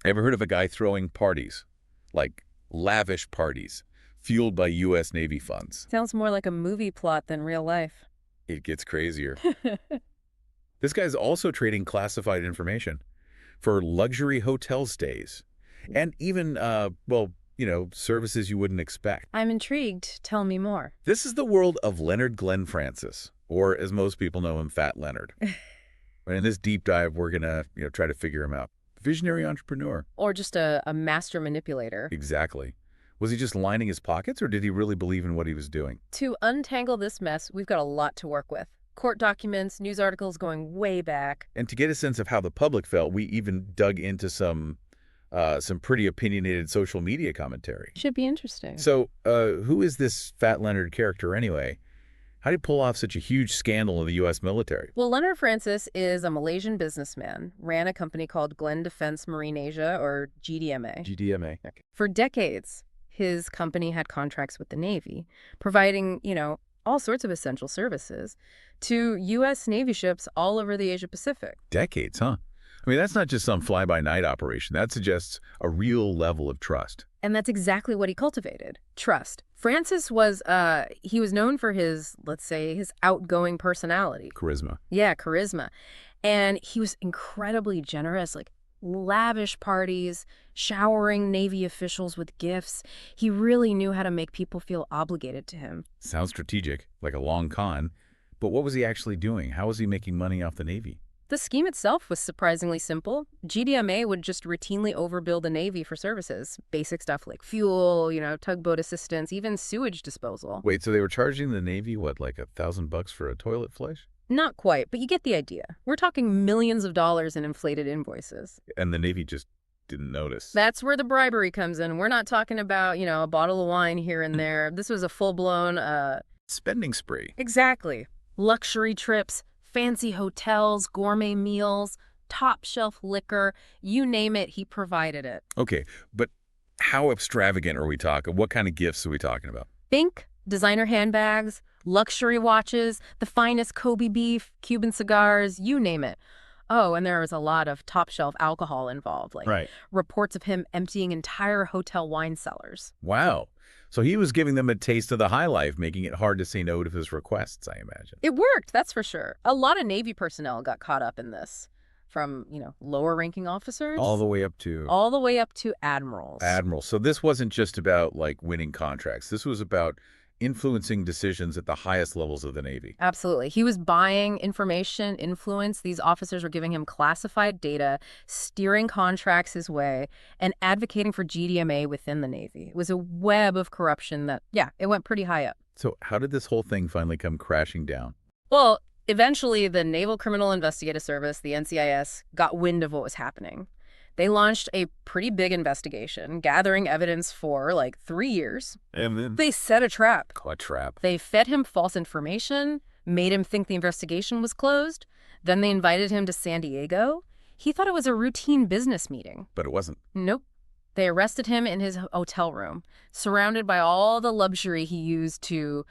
Ever heard of a guy throwing parties? Like lavish parties, fueled by U.S. Navy funds. Sounds more like a movie plot than real life. It gets crazier. This guy's also trading classified information for luxury hotel stays and even, services you wouldn't expect. I'm intrigued. Tell me more. This is the world of Leonard Glenn Francis, or as most people know him, Fat Leonard. But in this deep dive, we're going to, try to figure him out. Visionary entrepreneur. Or just a master manipulator. Exactly. Was he just lining his pockets, or did he really believe in what he was doing? To untangle this mess, we've got a lot to work with. Court documents, news articles going way back. And to get a sense of how the public felt, we even dug into some pretty opinionated social media commentary. Should be interesting. So, who is this Fat Leonard character anyway? How did he pull off such a huge scandal in the U.S. military? Well, Leonard Francis is a Malaysian businessman, ran a company called Glenn Defense Marine Asia, or GDMA. GDMA. Okay. For decades, his company had contracts with the Navy, providing, all sorts of essential services to U.S. Navy ships all over the Asia-Pacific. Decades, huh? I mean, that's not just some fly-by-night operation. That suggests a real level of trust. And that's exactly what he cultivated, trust. Francis was, he was known for his, let's say, his outgoing personality. Charisma. Yeah, charisma. And he was incredibly generous, like lavish parties, showering Navy officials with gifts. He really knew how to make people feel obligated to him. Sounds strategic, like a long con. But what was he actually doing? How was he making money off the Navy? The scheme itself was surprisingly simple. GDMA would just routinely overbill the Navy for services. Basic stuff like fuel, tugboat assistance, even sewage disposal. Wait, so they were charging the Navy, what, like $1,000 for a toilet flush? Not quite, but you get the idea. We're talking millions of dollars in inflated invoices. And the Navy just didn't notice. That's where the bribery comes in. We're not talking about, a bottle of wine here and there. This was a full-blown, spending spree. Exactly. Luxury trips, fancy hotels, gourmet meals, top-shelf liquor, you name it, he provided it. Okay, but how extravagant are we talking? What kind of gifts are we talking about? Think designer handbags, luxury watches, the finest Kobe beef, Cuban cigars, you name it. Oh, and there was a lot of top-shelf alcohol involved, like Right. reports of him emptying entire hotel wine cellars. Wow. So he was giving them a taste of the high life, making it hard to say no to his requests, I imagine. It worked, that's for sure. A lot of Navy personnel got caught up in this, from, lower-ranking officers All the way up to all the way up to admirals. admiral. So this wasn't just about, like, winning contracts. This was about influencing decisions at the highest levels of the Navy. Absolutely. He was buying information, influence. These officers were giving him classified data, steering contracts his way, and advocating for GDMA within the Navy. It was a web of corruption that, it went pretty high up. So how did this whole thing finally come crashing down? Well, eventually the Naval Criminal Investigative Service, the NCIS, got wind of what was happening. They launched a pretty big investigation, gathering evidence for, 3 years. And then They set a trap. a trap. They fed him false information, made him think the investigation was closed. Then they invited him to San Diego. He thought it was a routine business meeting. But it wasn't. Nope. They arrested him in his hotel room, surrounded by all the luxury he used to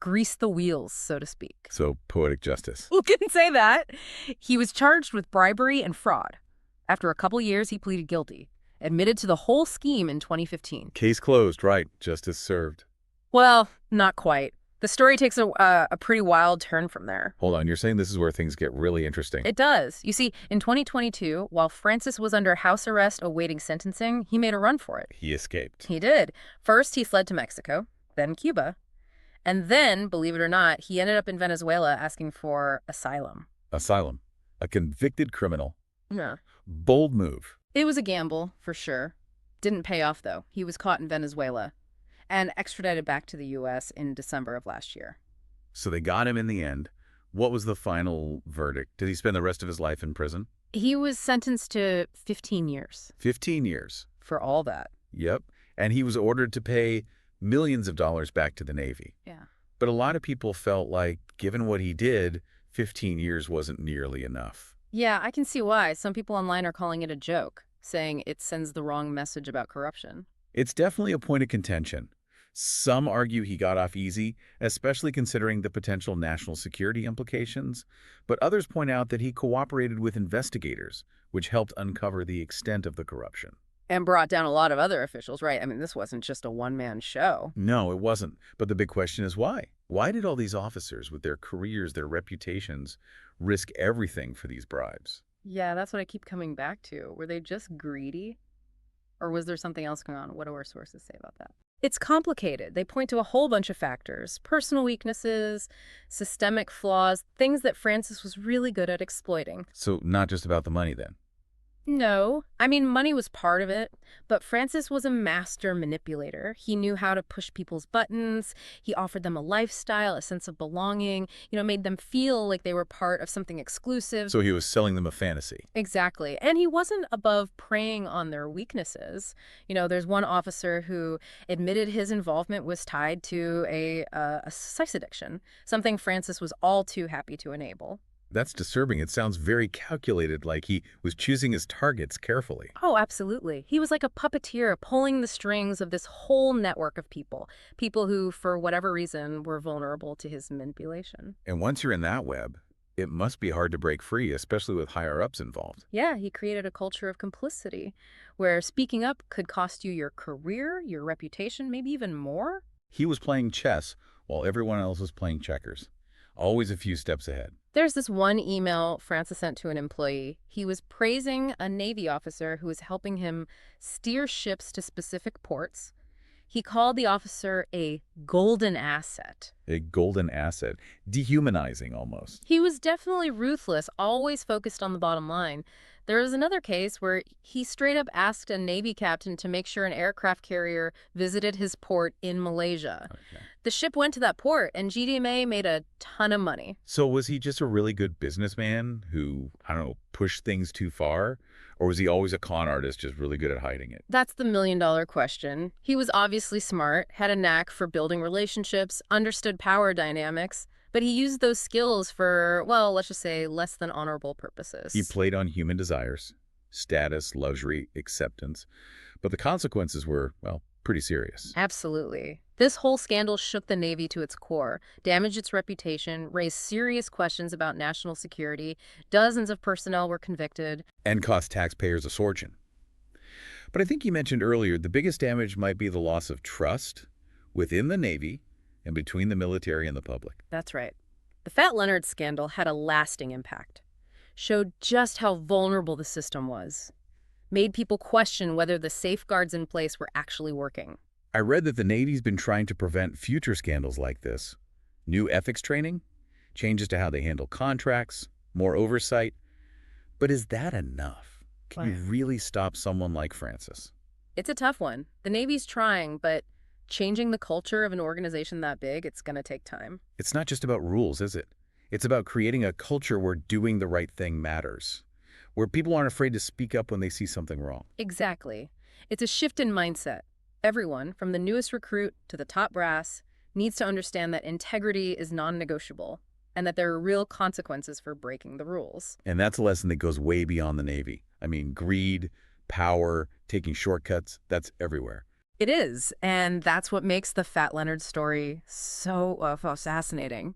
grease the wheels, so to speak. So poetic justice. Who can say that? He was charged with bribery and fraud. After a couple years, he pleaded guilty, admitted to the whole scheme in 2015. Case closed, right. Justice served. Well, not quite. The story takes a pretty wild turn from there. Hold on, you're saying this is where things get really interesting. It does. You see, in 2022, while Francis was under house arrest awaiting sentencing, he made a run for it. He escaped. He did. First, he fled to Mexico, then Cuba. And then, believe it or not, he ended up in Venezuela asking for asylum. Asylum. A convicted criminal. Yeah. Bold move. It was a gamble, for sure. Didn't pay off, though. He was caught in Venezuela and extradited back to the U.S. in December of last year. So they got him in the end. What was the final verdict? Did he spend the rest of his life in prison? He was sentenced to 15 years 15 years. for all that. Yep. And he was ordered to pay millions of dollars back to the Navy. Yeah. But a lot of people felt like, given what he did, 15 years wasn't nearly enough. Yeah, I can see why. Some people online are calling it a joke, saying it sends the wrong message about corruption. It's definitely a point of contention. Some argue he got off easy, especially considering the potential national security implications, but others point out that he cooperated with investigators, which helped uncover the extent of the corruption. And brought down a lot of other officials, right? I mean, this wasn't just a one-man show. No, it wasn't. But the big question is why? Why did all these officers, with their careers, their reputations, risk everything for these bribes? Yeah, that's what I keep coming back to. Were they just greedy? Or was there something else going on? What do our sources say about that? It's complicated. They point to a whole bunch of factors: personal weaknesses, systemic flaws, things that Francis was really good at exploiting. So not just about the money then. No, I mean, money was part of it, but Francis was a master manipulator. He knew how to push people's buttons. He offered them a lifestyle, a sense of belonging, made them feel like they were part of something exclusive. So he was selling them a fantasy. Exactly. And he wasn't above preying on their weaknesses. There's one officer who admitted his involvement was tied to a sex addiction, something Francis was all too happy to enable. That's disturbing. It sounds very calculated, like he was choosing his targets carefully. Oh, absolutely. He was like a puppeteer pulling the strings of this whole network of people who, for whatever reason, were vulnerable to his manipulation. And once you're in that web, it must be hard to break free, especially with higher-ups involved. Yeah, he created a culture of complicity where speaking up could cost you your career, your reputation, maybe even more. He was playing chess while everyone else was playing checkers, always a few steps ahead. There's this one email Francis sent to an employee. He was praising a Navy officer who was helping him steer ships to specific ports. He called the officer a golden asset. A golden asset, dehumanizing almost. He was definitely ruthless, always focused on the bottom line. There was another case where he straight up asked a Navy captain to make sure an aircraft carrier visited his port in Malaysia. Okay. The ship went to that port, and GDMA made a ton of money. So was he just a really good businessman who, I don't know, pushed things too far? Or was he always a con artist, just really good at hiding it? That's the million-dollar question. He was obviously smart, had a knack for building relationships, understood power dynamics, but he used those skills for, well, let's just say, less than honorable purposes. He played on human desires, status, luxury, acceptance. But the consequences were, well, pretty serious. Absolutely. This whole scandal shook the Navy to its core, damaged its reputation, raised serious questions about national security. Dozens of personnel were convicted. And cost taxpayers a fortune. But I think you mentioned earlier the biggest damage might be the loss of trust within the Navy and between the military and the public. That's right. The Fat Leonard scandal had a lasting impact, showed just how vulnerable the system was, made people question whether the safeguards in place were actually working. I read that the Navy's been trying to prevent future scandals like this. New ethics training, changes to how they handle contracts, more oversight. But is that enough? Can you really stop someone like Francis? It's a tough one. The Navy's trying, but changing the culture of an organization that big, it's going to take time. It's not just about rules, is it? It's about creating a culture where doing the right thing matters, where people aren't afraid to speak up when they see something wrong. Exactly. It's a shift in mindset. Everyone, from the newest recruit to the top brass, needs to understand that integrity is non-negotiable and that there are real consequences for breaking the rules. And that's a lesson that goes way beyond the Navy. I mean, greed, power, taking shortcuts, that's everywhere. It is, and that's what makes the Fat Leonard story so fascinating.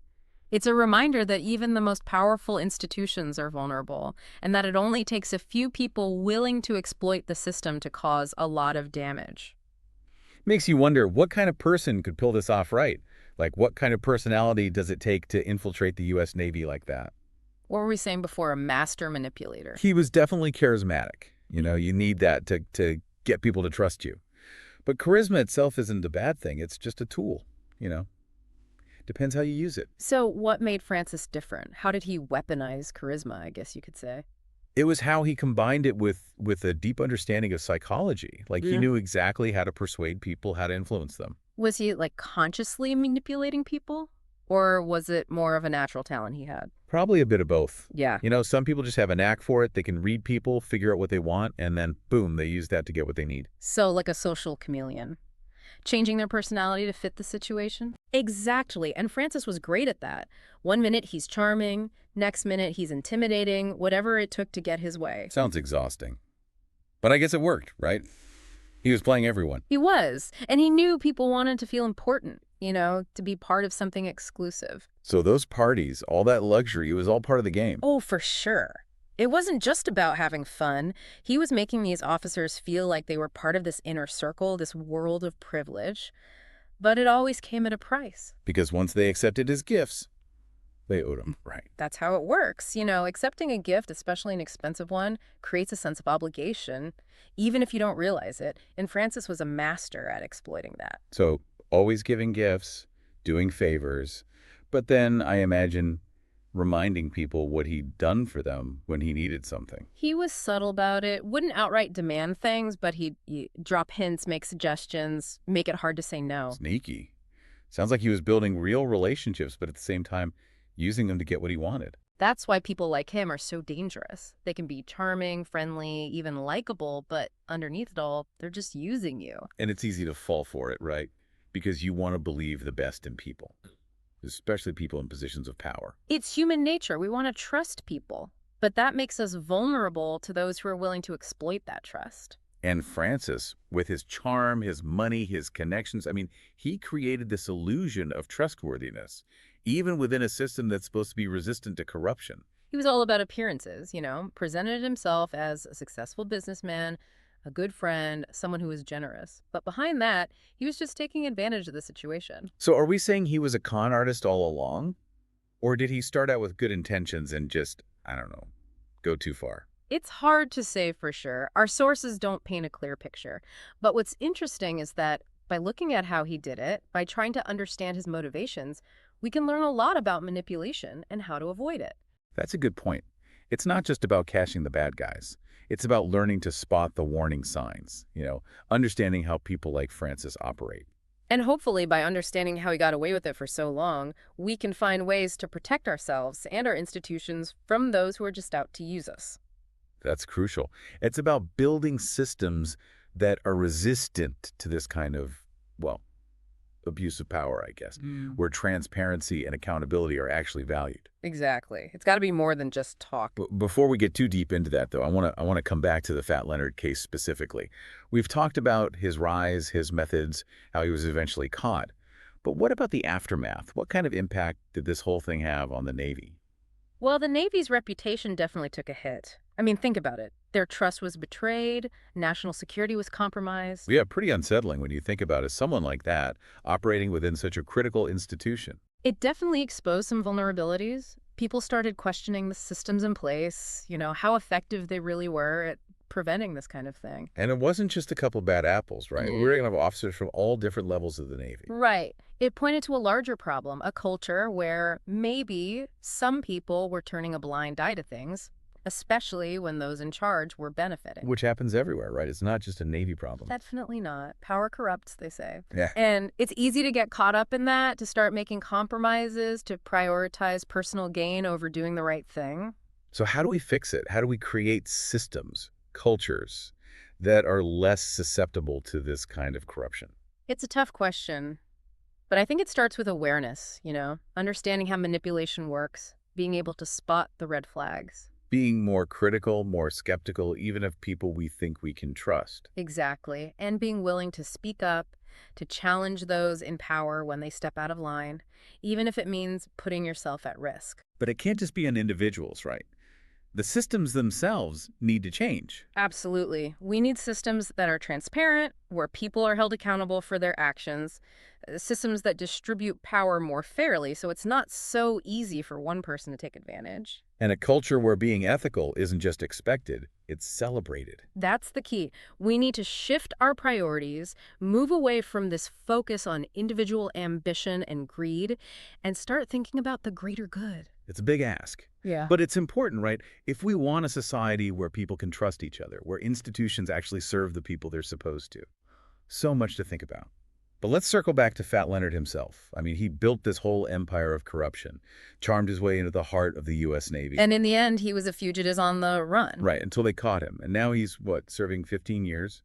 It's a reminder that even the most powerful institutions are vulnerable, and that it only takes a few people willing to exploit the system to cause a lot of damage. Makes you wonder what kind of person could pull this off right? Like, what kind of personality does it take to infiltrate the U.S. Navy like that? What were we saying before? A master manipulator. He was definitely charismatic. You need that to get people to trust you. But charisma itself isn't a bad thing. It's just a tool, Depends how you use it. So what made Francis different? How did he weaponize charisma, I guess you could say? It was how he combined it with a deep understanding of psychology. Like, he knew exactly how to persuade people, how to influence them. Was he, consciously manipulating people? Or was it more of a natural talent he had? Probably a bit of both. Yeah. Some people just have a knack for it. They can read people, figure out what they want, and then, boom, they use that to get what they need. So like a social chameleon. Changing their personality to fit the situation? Exactly. And Francis was great at that. One minute he's charming, next minute he's intimidating, whatever it took to get his way. Sounds exhausting. But I guess it worked, right? He was playing everyone. He was. And he knew people wanted to feel important, to be part of something exclusive. So those parties, all that luxury, it was all part of the game. Oh, for sure. It wasn't just about having fun. He was making these officers feel like they were part of this inner circle, this world of privilege. But it always came at a price. Because once they accepted his gifts, they owed him, right? That's how it works. Accepting a gift, especially an expensive one, creates a sense of obligation, even if you don't realize it. And Francis was a master at exploiting that. So always giving gifts, doing favors, but then I imagine reminding people what he'd done for them when he needed something. He was subtle about it, wouldn't outright demand things, but he'd drop hints, make suggestions, make it hard to say no. Sneaky. Sounds like he was building real relationships, but at the same time, using them to get what he wanted. That's why people like him are so dangerous. They can be charming, friendly, even likable, but underneath it all, they're just using you. And it's easy to fall for it, right? Because you want to believe the best in people, especially people in positions of power. It's human nature. We want to trust people, but that makes us vulnerable to those who are willing to exploit that trust. And Francis, with his charm, his money, his connections, he created this illusion of trustworthiness, even within a system that's supposed to be resistant to corruption. He was all about appearances, presented himself as a successful businessman, a good friend, someone who was generous. But behind that, he was just taking advantage of the situation. So are we saying he was a con artist all along? Or did he start out with good intentions and just, I don't know, go too far? It's hard to say for sure. Our sources don't paint a clear picture. But what's interesting is that by looking at how he did it, by trying to understand his motivations, we can learn a lot about manipulation and how to avoid it. That's a good point. It's not just about catching the bad guys. It's about learning to spot the warning signs, understanding how people like Francis operate. And hopefully by understanding how he got away with it for so long, we can find ways to protect ourselves and our institutions from those who are just out to use us. That's crucial. It's about building systems that are resistant to this kind of, abuse of power, I guess, where transparency and accountability are actually valued. Exactly. It's got to be more than just talk. Before we get too deep into that, though, I want to come back to the Fat Leonard case specifically. We've talked about his rise, his methods, how he was eventually caught. But what about the aftermath? What kind of impact did this whole thing have on the Navy? Well, the Navy's reputation definitely took a hit. Think about it. Their trust was betrayed, national security was compromised. Yeah, pretty unsettling when you think about it. Someone like that operating within such a critical institution. It definitely exposed some vulnerabilities. People started questioning the systems in place, how effective they really were at preventing this kind of thing. And it wasn't just a couple bad apples, right? We were going to have officers from all different levels of the Navy. Right. It pointed to a larger problem, a culture where maybe some people were turning a blind eye to things, especially when those in charge were benefiting. Which happens everywhere, right? It's not just a Navy problem. Definitely not. Power corrupts, they say. Yeah. And it's easy to get caught up in that, to start making compromises, to prioritize personal gain over doing the right thing. So how do we fix it? How do we create systems, cultures that are less susceptible to this kind of corruption? It's a tough question, but I think it starts with awareness, understanding how manipulation works, being able to spot the red flags. Being more critical, more skeptical, even of people we think we can trust. Exactly. And being willing to speak up, to challenge those in power when they step out of line, even if it means putting yourself at risk. But it can't just be on individuals, right? The systems themselves need to change. Absolutely. We need systems that are transparent, where people are held accountable for their actions, systems that distribute power more fairly, so it's not so easy for one person to take advantage. And a culture where being ethical isn't just expected, it's celebrated. That's the key. We need to shift our priorities, move away from this focus on individual ambition and greed, and start thinking about the greater good. It's a big ask. Yeah. But it's important, right? If we want a society where people can trust each other, where institutions actually serve the people they're supposed to. So much to think about. But let's circle back to Fat Leonard himself. He built this whole empire of corruption, charmed his way into the heart of the U.S. Navy. And in the end, he was a fugitive on the run. Right, until they caught him. And now he's, serving 15 years?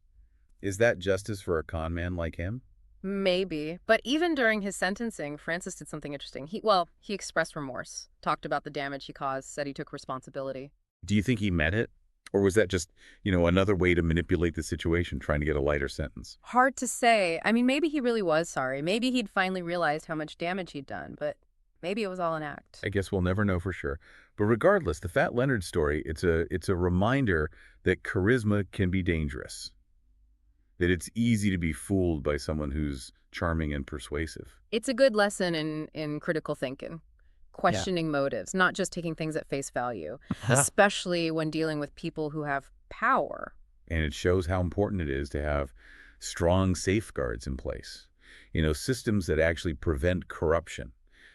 Is that justice for a con man like him? Maybe. But even during his sentencing, Francis did something interesting. He expressed remorse, talked about the damage he caused, said he took responsibility. Do you think he meant it? Or was that just, another way to manipulate the situation, trying to get a lighter sentence? Hard to say. I mean, maybe he really was sorry. Maybe he'd finally realized how much damage he'd done, but maybe it was all an act. I guess we'll never know for sure. But regardless, the Fat Leonard story, it's a reminder that charisma can be dangerous, that it's easy to be fooled by someone who's charming and persuasive. It's a good lesson in critical thinking, Yeah. questioning motives, not just taking things at face value, especially when dealing with people who have power. And it shows how important it is to have strong safeguards in place. Systems that actually prevent corruption,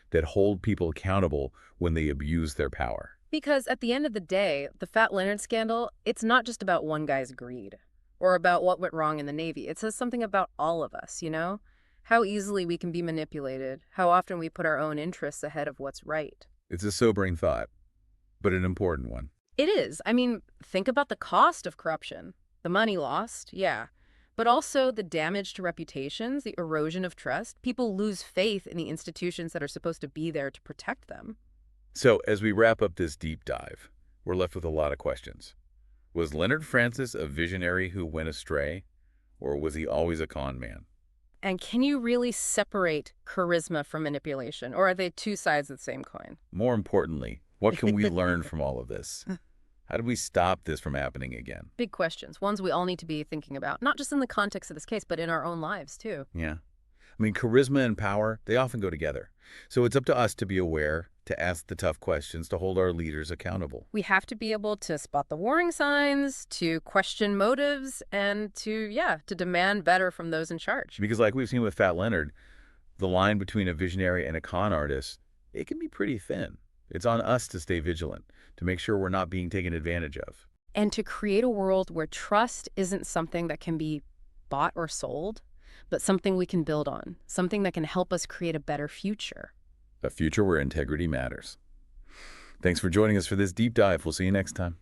that hold people accountable when they abuse their power. Because at the end of the day, the Fat Leonard scandal, it's not just about one guy's greed or about what went wrong in the Navy. It says something about all of us, you know? How easily we can be manipulated, how often we put our own interests ahead of what's right. It's a sobering thought, but an important one. It is. I mean, think about the cost of corruption. The money lost, yeah. But also the damage to reputations, the erosion of trust. People lose faith in the institutions that are supposed to be there to protect them. So, as we wrap up this deep dive, we're left with a lot of questions. Was Leonard Francis a visionary who went astray, or was he always a con man? And can you really separate charisma from manipulation? Or are they two sides of the same coin? More importantly, what can we learn from all of this? How do we stop this from happening again? Big questions, ones we all need to be thinking about, not just in the context of this case, but in our own lives, too. Yeah. I mean, charisma and power, they often go together. So it's up to us to be aware, to ask the tough questions, to hold our leaders accountable. We have to be able to spot the warning signs, to question motives, and to demand better from those in charge. Because like we've seen with Fat Leonard, the line between a visionary and a con artist, it can be pretty thin. It's on us to stay vigilant, to make sure we're not being taken advantage of. And to create a world where trust isn't something that can be bought or sold, but something we can build on, something that can help us create a better future. A future where integrity matters. Thanks for joining us for this deep dive. We'll see you next time.